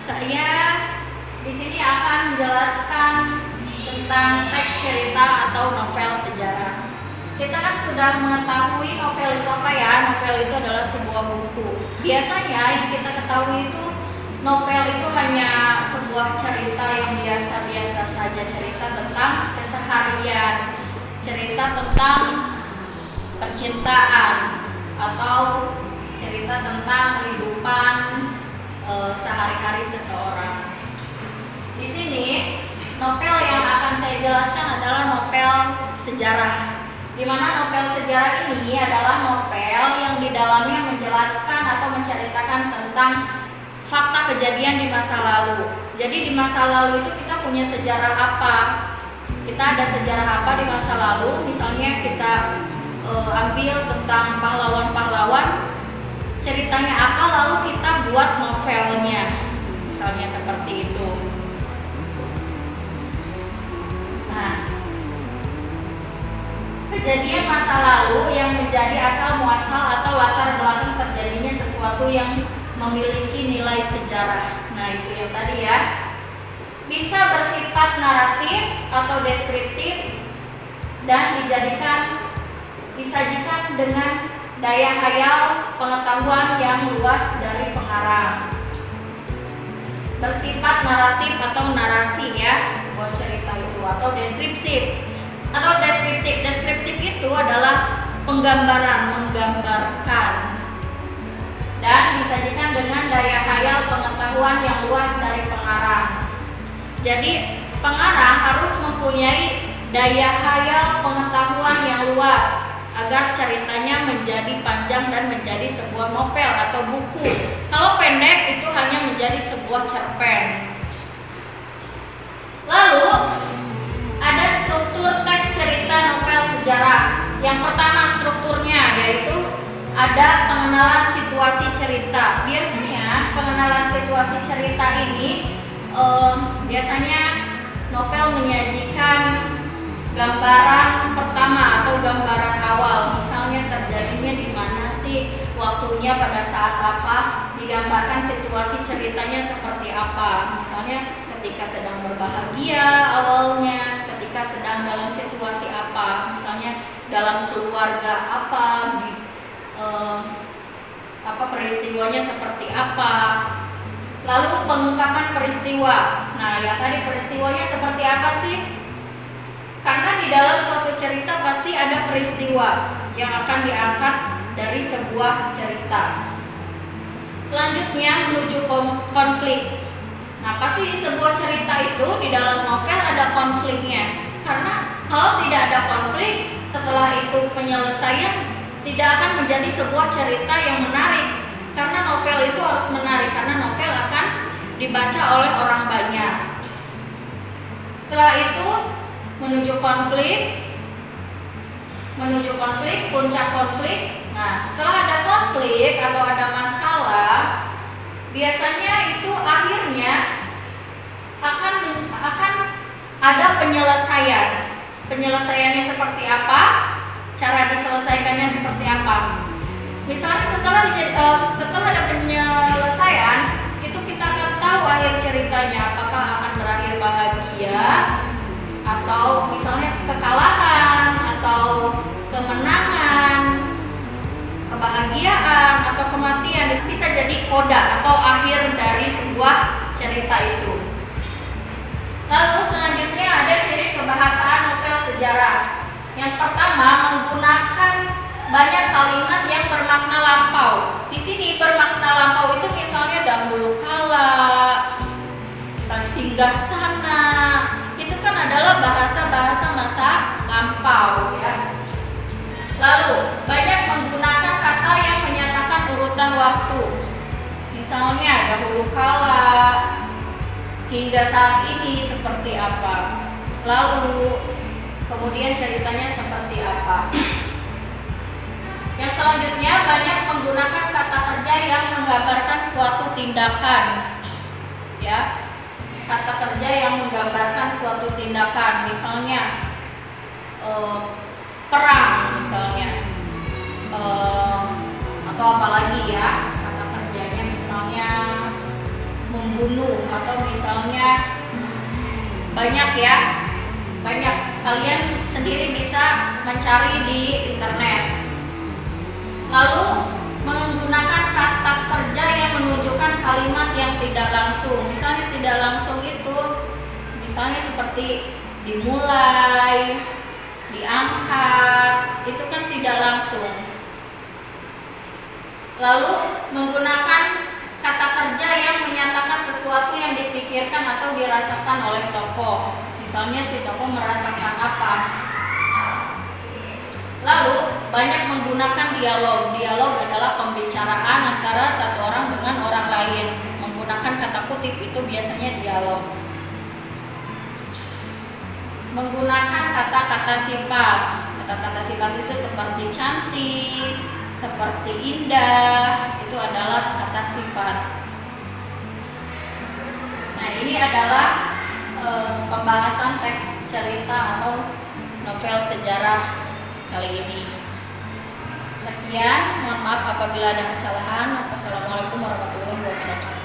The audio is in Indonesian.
saya di sini akan menjelaskan tentang teks cerita atau novel sejarah. Kita kan sudah mengetahui novel itu apa ya? Novel itu adalah sebuah buku. Biasanya yang kita ketahui itu novel itu hanya sebuah cerita yang biasa-biasa saja, cerita tentang keseharian, cerita tentang percintaan, atau cerita tentang kehidupan sehari-hari seseorang. Di sini novel yang akan saya jelaskan adalah novel sejarah. Di mana novel sejarah ini adalah novel yang di dalamnya menjelaskan atau menceritakan tentang fakta kejadian di masa lalu. Jadi di masa lalu itu kita punya sejarah apa? Kita ada sejarah apa di masa lalu? Misalnya kita ambil tentang pahlawan-pahlawan, ceritanya apa, lalu kita buat novelnya, misalnya seperti itu. Nah, kejadian masa lalu yang menjadi asal muasal atau latar belakang terjadinya sesuatu yang memiliki nilai sejarah. Nah, itu yang tadi ya. Bisa bersifat naratif atau deskriptif dan disajikan dengan daya hayal pengetahuan yang luas dari pengarang. Bersifat naratif atau narasi ya, sebuah cerita itu, atau deskriptif. Atau deskriptif. Deskriptif itu adalah penggambaran, menggambarkan. Dan disajikan dengan daya hayal pengetahuan yang luas dari pengarang. Jadi pengarang harus mempunyai daya hayal pengetahuan yang luas agar ceritanya menjadi panjang dan menjadi sebuah novel atau buku. Kalau pendek itu hanya menjadi sebuah cerpen. Lalu ada struktur teks cerita novel sejarah. Yang pertama strukturnya yaitu ada pengenalan situasi cerita. Biasanya pengenalan situasi cerita ini biasanya novel menyajikan gambaran pertama atau gambaran awal, misalnya terjadinya di mana sih, waktunya pada saat apa, digambarkan situasi ceritanya seperti apa, misalnya ketika sedang berbahagia awalnya, ketika sedang dalam situasi apa, misalnya dalam keluarga apa, peristiwanya seperti apa. Lalu pengungkapan peristiwa. Nah, yang tadi peristiwanya seperti apa sih? Karena di dalam suatu cerita pasti ada peristiwa yang akan diangkat dari sebuah cerita. Selanjutnya menuju konflik. Nah, pasti di sebuah cerita itu di dalam novel ada konfliknya. Karena kalau tidak ada konflik, setelah itu penyelesaian tidak akan menjadi sebuah cerita yang menarik. Karena novel itu harus menarik, karena novel akan dibaca oleh orang banyak. Setelah itu menuju konflik, puncak konflik. Nah, setelah ada konflik atau ada masalah, biasanya itu akhirnya akan ada penyelesaian. Penyelesaiannya seperti apa? Cara diselesaikannya seperti apa? Misalnya setelah ada penyelesaian, itu kita akan tahu akhir ceritanya, apakah akan berakhir bahagia, atau misalnya kekalahan, atau kemenangan, kebahagiaan, atau kematian. Bisa jadi koda atau akhir dari sebuah cerita itu. Lalu selanjutnya ada ciri kebahasaan novel sejarah. Yang pertama, menggunakan banyak kalimat yang bermakna lampau. Di sini bermakna lampau itu misalnya dahulu kala, misalnya singgah sana. Itu kan adalah bahasa-bahasa masa lampau ya. Lalu banyak menggunakan kata yang menyatakan urutan waktu. Misalnya dahulu kala, hingga saat ini seperti apa. Lalu kemudian ceritanya seperti apa. Yang selanjutnya banyak menggunakan kata kerja yang menggambarkan suatu tindakan. Ya. Kata kerja yang menggambarkan suatu tindakan, misalnya perang misalnya, atau apalagi ya kata kerjanya, misalnya membunuh, atau misalnya banyak kalian sendiri bisa mencari di internet. Lalu menggunakan kata kerja yang menunjukkan kalimat yang tidak langsung. Misalnya tidak langsung itu misalnya seperti dimulai, diangkat, itu kan tidak langsung. Lalu menggunakan kata kerja yang menyatakan sesuatu yang dipikirkan atau dirasakan oleh tokoh. Misalnya si tokoh merasakan apa. Lalu banyak menggunakan dialog. Dialog adalah pembicaraan antara satu orang dengan orang lain. Menggunakan kata kutip itu biasanya dialog. Menggunakan kata-kata sifat. Kata-kata sifat itu seperti cantik, seperti indah, itu adalah kata sifat. Nah, ini adalah pembahasan teks cerita atau novel sejarah kali ini. Sekian, mohon maaf apabila ada kesalahan. Wassalamualaikum warahmatullahi wabarakatuh.